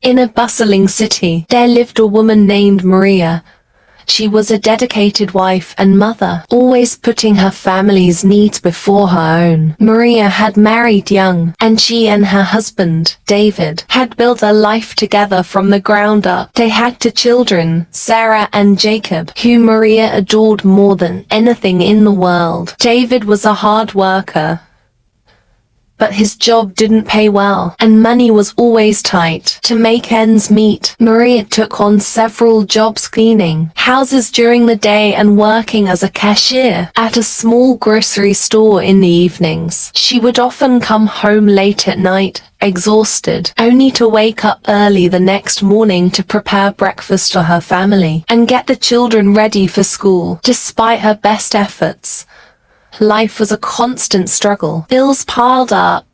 In a bustling city, there lived a woman named Maria. She was a dedicated wife and mother, always putting her family's needs before her own. Maria had married young, and she and her husband, David, had built a life together from the ground up. They had 2 children, Sarah and Jacob, who Maria adored more than anything in the world. David was a hard worker, but his job didn't pay well, and money was always tight. To make ends meet, Maria took on several jobs cleaning houses during the day and working as a cashier at a small grocery store in the evenings. She would often come home late at night, exhausted, only to wake up early the next morning to prepare breakfast for her family and get the children ready for school. Despite her best efforts, life was a constant struggle. Bills piled up,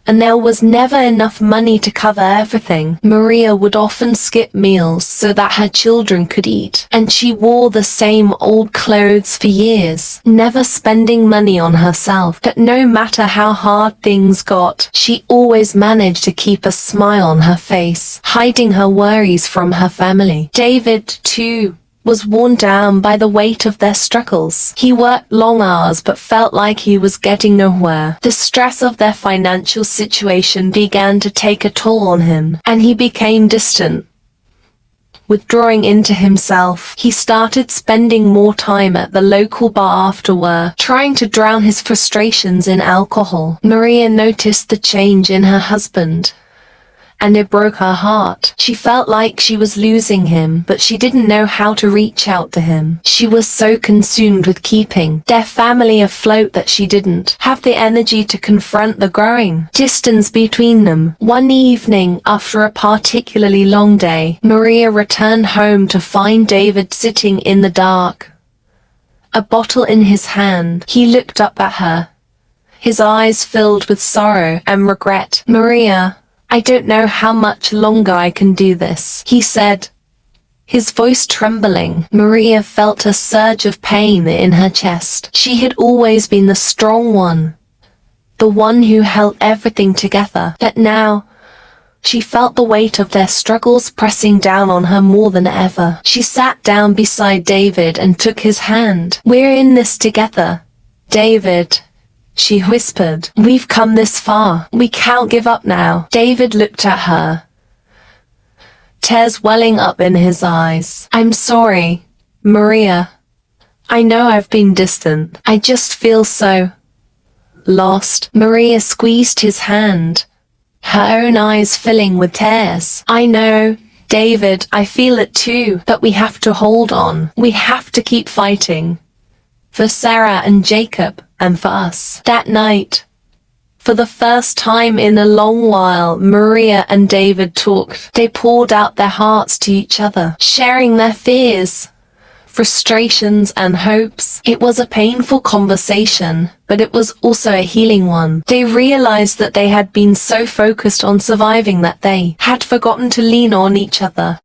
and there was never enough money to cover everything. Maria would often skip meals so that her children could eat, and she wore the same old clothes for years, never spending money on herself. But no matter how hard things got, she always managed to keep a smile on her face, hiding her worries from her family. David, too, was worn down by the weight of their struggles. He worked long hours but felt like he was getting nowhere. The stress of their financial situation began to take a toll on him, and he became distant. Withdrawing into himself, he started spending more time at the local bar after work, trying to drown his frustrations in alcohol. Maria noticed the change in her husband, and it broke her heart. She felt like she was losing him, but she didn't know how to reach out to him. She was so consumed with keeping their family afloat that she didn't have the energy to confront the growing distance between them. One evening, after a particularly long day, Maria returned home to find David sitting in the dark, a bottle in his hand. He looked up at her, his eyes filled with sorrow and regret. "Maria, I don't know how much longer I can do this," he said, his voice trembling. Maria felt a surge of pain in her chest. She had always been the strong one, the one who held everything together. But now, she felt the weight of their struggles pressing down on her more than ever. She sat down beside David and took his hand. "We're in this together, David," she whispered. "We've come this far. We can't give up now." David looked at her, tears welling up in his eyes. "I'm sorry, Maria. I know I've been distant. I just feel so lost." Maria squeezed his hand, her own eyes filling with tears. "I know, David, I feel it too, but we have to hold on. We have to keep fighting. For Sarah and Jacob, and for us." That night, for the first time in a long while, Maria and David talked. They poured out their hearts to each other, sharing their fears, frustrations, and hopes. It was a painful conversation, but it was also a healing one. They realized that they had been so focused on surviving that they had forgotten to lean on each other.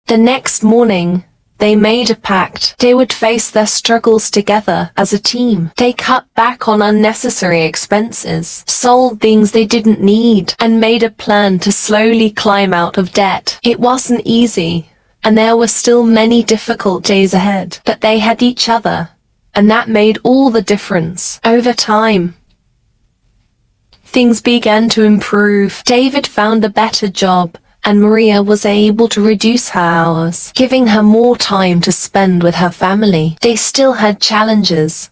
The next morning, they made a pact. They would face their struggles together as a team. They cut back on unnecessary expenses, sold things they didn't need, and made a plan to slowly climb out of debt. It wasn't easy, and there were still many difficult days ahead, but they had each other, and that made all the difference. Over time, things began to improve. David found a better job, and Maria was able to reduce her hours, giving her more time to spend with her family. They still had challenges,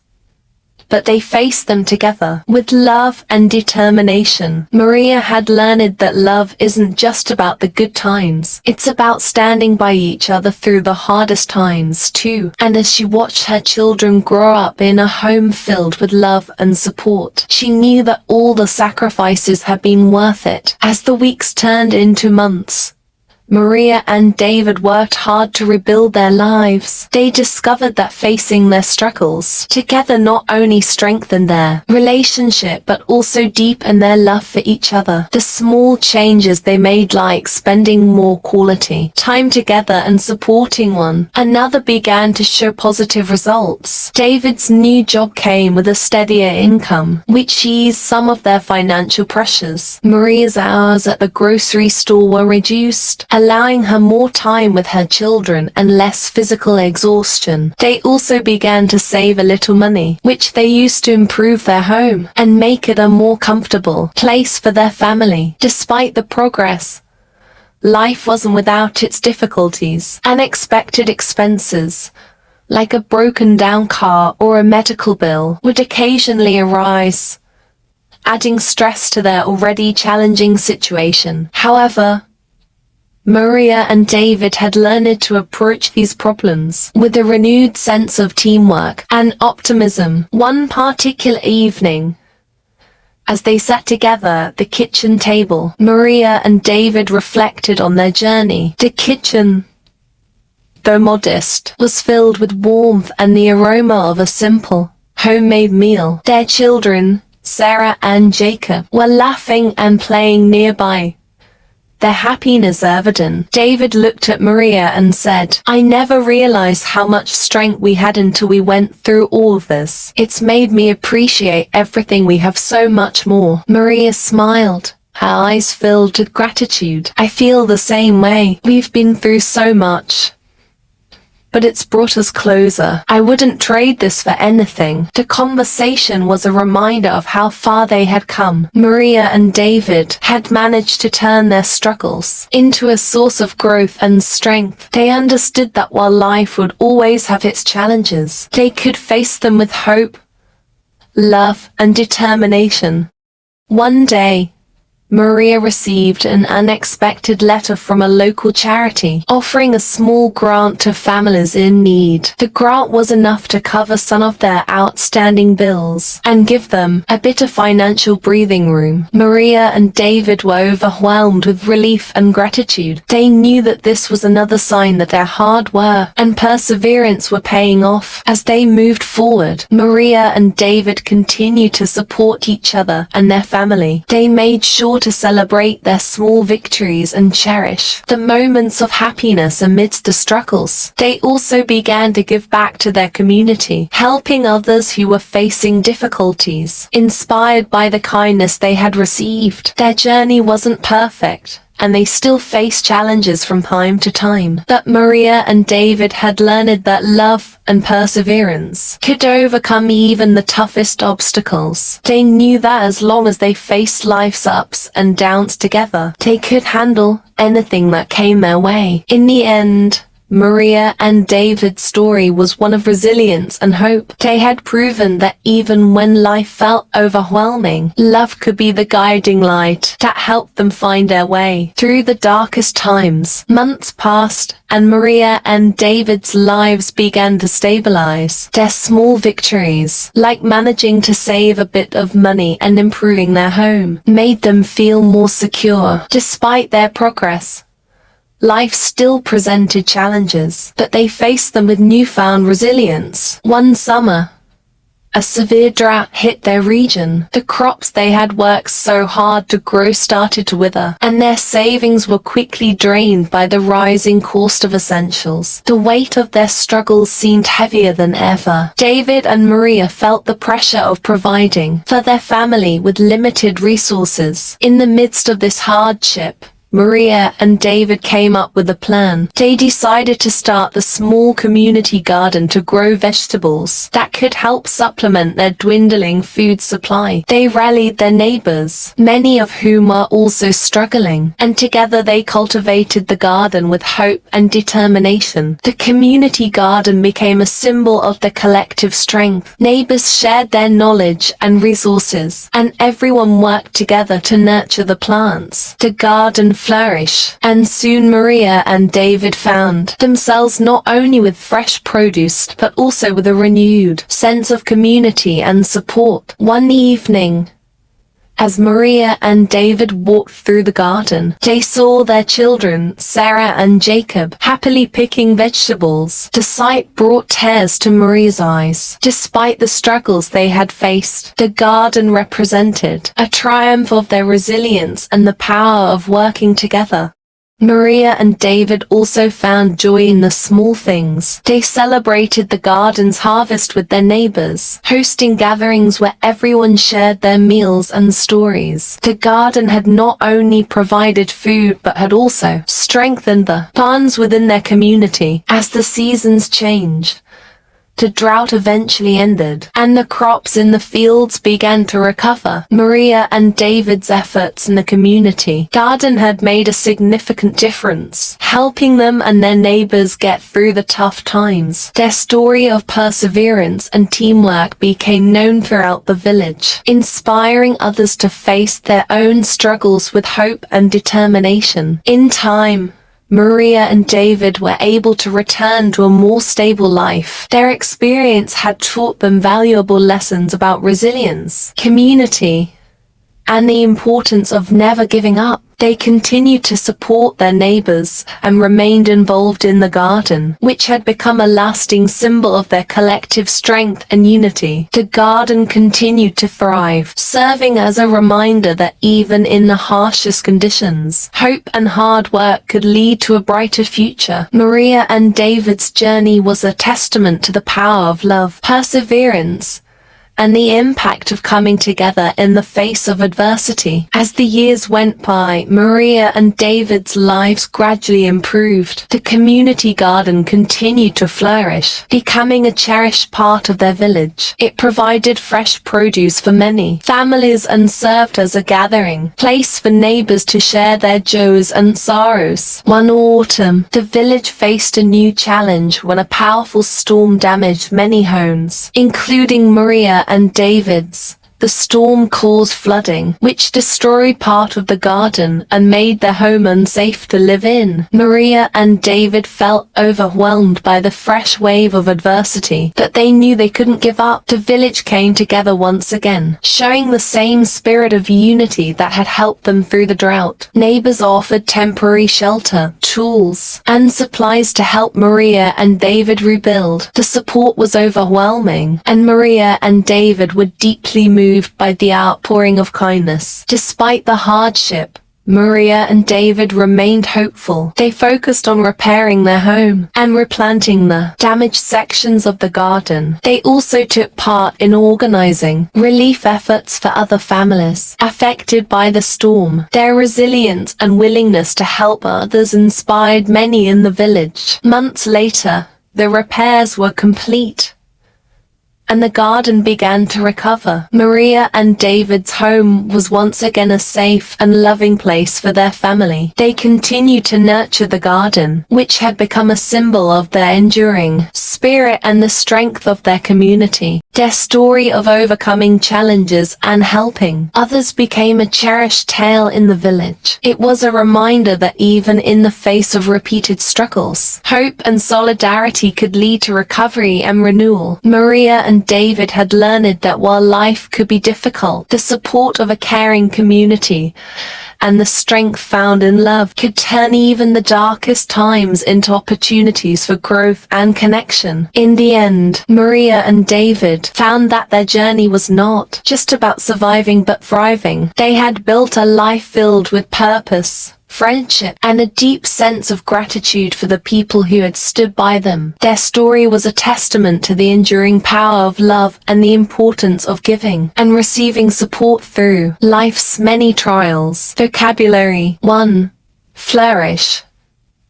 but they faced them together with love and determination. Maria had learned that love isn't just about the good times. It's about standing by each other through the hardest times too. And as she watched her children grow up in a home filled with love and support, she knew that all the sacrifices had been worth it. As the weeks turned into months, Maria and David worked hard to rebuild their lives. They discovered that facing their struggles together not only strengthened their relationship but also deepened their love for each other. The small changes they made, like spending more quality time together and supporting one another, began to show positive results. David's new job came with a steadier income, which eased some of their financial pressures. Maria's hours at the grocery store were reduced, allowing her more time with her children and less physical exhaustion. They also began to save a little money, which they used to improve their home and make it a more comfortable place for their family. Despite the progress, life wasn't without its difficulties. Unexpected expenses, like a broken down car or a medical bill, would occasionally arise, adding stress to their already challenging situation. However, Maria and David had learned to approach these problems with a renewed sense of teamwork and optimism. One particular evening, as they sat together at the kitchen table, Maria and David reflected on their journey. The kitchen, though modest, was filled with warmth and the aroma of a simple, homemade meal. Their children, Sarah and Jacob, were laughing and playing nearby, their happiness evident. David looked at Maria and said, "I never realized how much strength we had until we went through all of this. It's made me appreciate everything we have so much more." Maria smiled, her eyes filled with gratitude. "I feel the same way. We've been through so much, but it's brought us closer. I wouldn't trade this for anything." The conversation was a reminder of how far they had come. Maria and David had managed to turn their struggles into a source of growth and strength. They understood that while life would always have its challenges, they could face them with hope, love, and determination. One day, Maria received an unexpected letter from a local charity offering a small grant to families in need. The grant was enough to cover some of their outstanding bills and give them a bit of financial breathing room. Maria and David were overwhelmed with relief and gratitude. They knew that this was another sign that their hard work and perseverance were paying off. As they moved forward, Maria and David continued to support each other and their family. They made sure to celebrate their small victories and cherish the moments of happiness amidst the struggles. They also began to give back to their community, helping others who were facing difficulties. Inspired by the kindness they had received, their journey wasn't perfect, and they still faced challenges from time to time. But Maria and David had learned that love and perseverance could overcome even the toughest obstacles. They knew that as long as they faced life's ups and downs together, they could handle anything that came their way. In the end, Maria and David's story was one of resilience and hope. They had proven that even when life felt overwhelming, love could be the guiding light that helped them find their way through the darkest times. Months passed, and Maria and David's lives began to stabilize. Their small victories, like managing to save a bit of money and improving their home, made them feel more secure. Despite their progress, life still presented challenges, but they faced them with newfound resilience. One summer, a severe drought hit their region. The crops they had worked so hard to grow started to wither, and their savings were quickly drained by the rising cost of essentials. The weight of their struggles seemed heavier than ever. David and Maria felt the pressure of providing for their family with limited resources. In the midst of this hardship, Maria and David came up with a plan. They decided to start the small community garden to grow vegetables that could help supplement their dwindling food supply. They rallied their neighbors, many of whom were also struggling, and together they cultivated the garden with hope and determination. The community garden became a symbol of their collective strength. Neighbors shared their knowledge and resources, and everyone worked together to nurture the plants. The garden flourished, and soon Maria and David found themselves not only with fresh produce but also with a renewed sense of community and support. One evening, As Maria and David walked through the garden, they saw their children, Sarah and Jacob, happily picking vegetables. The sight brought tears to Maria's eyes. Despite the struggles they had faced, the garden represented a triumph of their resilience and the power of working together. Maria and David also found joy in the small things. They celebrated the garden's harvest with their neighbors, hosting gatherings where everyone shared their meals and stories. The garden had not only provided food but had also strengthened the bonds within their community. As the seasons changed, the drought eventually ended, and the crops in the fields began to recover. Maria and David's efforts in the community garden had made a significant difference, helping them and their neighbors get through the tough times. Their story of perseverance and teamwork became known throughout the village, inspiring others to face their own struggles with hope and determination. In time, Maria and David were able to return to a more stable life. Their experience had taught them valuable lessons about resilience, community, and the importance of never giving up. They continued to support their neighbors and remained involved in the garden, which had become a lasting symbol of their collective strength and unity. The garden continued to thrive, serving as a reminder that even in the harshest conditions, hope and hard work could lead to a brighter future. Maria and David's journey was a testament to the power of love, perseverance, and the impact of coming together in the face of adversity. As the years went by, Maria and David's lives gradually improved. The community garden continued to flourish, becoming a cherished part of their village. It provided fresh produce for many families and served as a gathering place for neighbors to share their joys and sorrows. One autumn, the village faced a new challenge when a powerful storm damaged many homes, including Maria and David's. The storm caused flooding, which destroyed part of the garden and made their home unsafe to live in. Maria and David felt overwhelmed by the fresh wave of adversity, but they knew they couldn't give up. The village came together once again, showing the same spirit of unity that had helped them through the drought. Neighbors offered temporary shelter, tools, and supplies to help Maria and David rebuild. The support was overwhelming, and Maria and David were deeply moved by the outpouring of kindness. Despite the hardship, Maria and David remained hopeful. They focused on repairing their home and replanting the damaged sections of the garden. They also took part in organizing relief efforts for other families affected by the storm. Their resilience and willingness to help others inspired many in the village. Months later, the repairs were complete, and the garden began to recover. Maria and David's home was once again a safe and loving place for their family. They continued to nurture the garden, which had become a symbol of their enduring spirit and the strength of their community. Their story of overcoming challenges and helping others became a cherished tale in the village. It was a reminder that even in the face of repeated struggles, hope and solidarity could lead to recovery and renewal. Maria and David had learned that while life could be difficult, the support of a caring community and the strength found in love could turn even the darkest times into opportunities for growth and connection. In the end, Maria and David found that their journey was not just about surviving but thriving. They had built a life filled with purpose, friendship, and a deep sense of gratitude for the people who had stood by them. Their story was a testament to the enduring power of love and the importance of giving and receiving support through life's many trials. Vocabulary: 1. Flourish.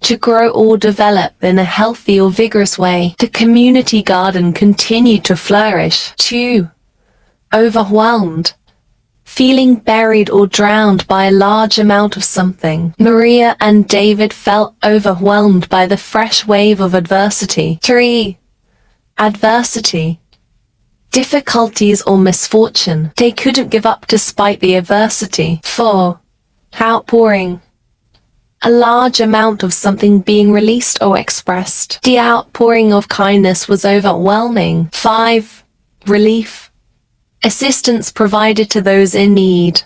To grow or develop in a healthy or vigorous way. The community garden continued to flourish. 2. Overwhelmed. Feeling buried or drowned by a large amount of something. Maria and David felt overwhelmed by the fresh wave of adversity. 3. Adversity. Difficulties or misfortune. They couldn't give up despite the adversity. 4. Outpouring. A large amount of something being released or expressed. The outpouring of kindness was overwhelming. 5. Relief. Assistance provided to those in need.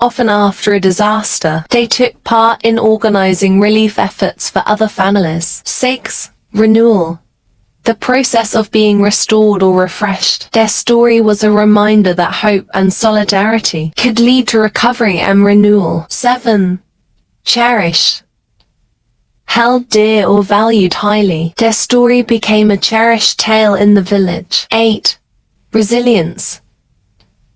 often after a disaster. They took part in organizing relief efforts for other families. 6. Renewal. The process of being restored or refreshed. Their story was a reminder that hope and solidarity could lead to recovery and renewal. 7. Cherished. Held dear or valued highly. Their story became a cherished tale in the village. 8. Resilience.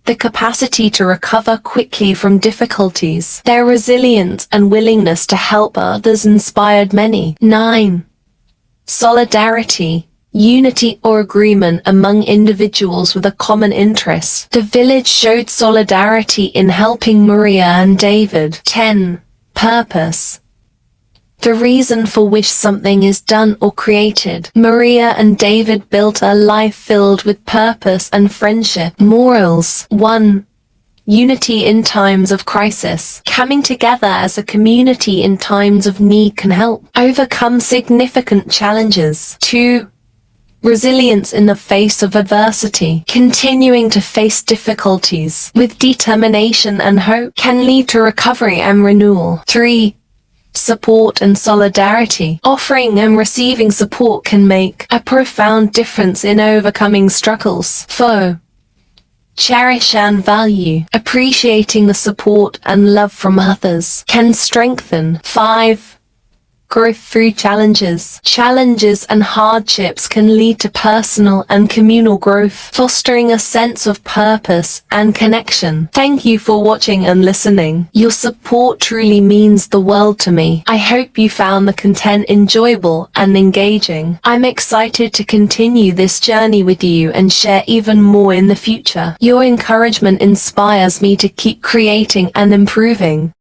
The capacity to recover quickly from difficulties. Their resilience and willingness to help others inspired many. 9. Solidarity. Unity or agreement among individuals with a common interest. The village showed solidarity in helping Maria and David. 10. Purpose. The reason for which something is done or created. Maria and David built a life filled with purpose and friendship. Morals. 1. Unity in times of crisis. Coming together as a community in times of need can help overcome significant challenges. 2. Resilience in the face of adversity. Continuing to face difficulties with determination and hope can lead to recovery and renewal. 3. Support and solidarity. Offering and receiving support can make a profound difference in overcoming struggles. 4. Cherish and value. Appreciating the support and love from others can strengthen. 5. Growth through challenges. Challenges and hardships can lead to personal and communal growth, fostering a sense of purpose and connection. Thank you for watching and listening. Your support truly means the world to me. I hope you found the content enjoyable and engaging. I'm excited to continue this journey with you and share even more in the future. Your encouragement inspires me to keep creating and improving.